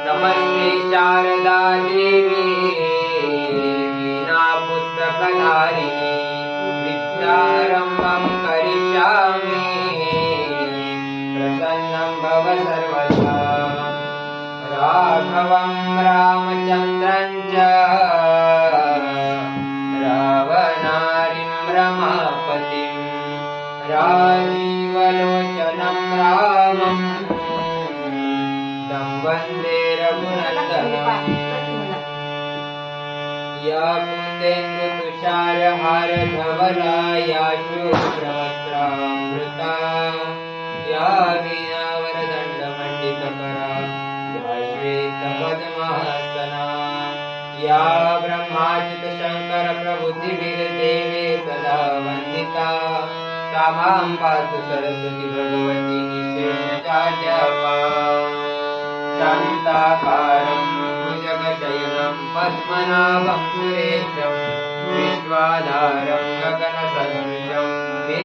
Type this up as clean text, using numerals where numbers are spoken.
नमस्ते शारदा देवी वीणा पुस्तकधारिणी विद्यारम्भं करिष्यामि प्रसन्नं भव सर्वदा राघवं रामचन्द्रं च रावणारिं रमापतिं राजीवलोचनं रामं तं वन्दे रघुनन्दनम् या कुन्देन्दुतुषारहारधवला या शुभ्रवस्त्रामृता या वीणावरदण्डमण्डितकरा या श्वेतपद्मासना या ब्रह्माच्युतशङ्करप्रभृतिभिर्देवे सदा वन्दिता सा मां पातु सरस्वती भगवती निःशेषजाड्यावान् शान्ताकारं भुजगशयनं पद्मनाभं सुरेशं विश्वाधारं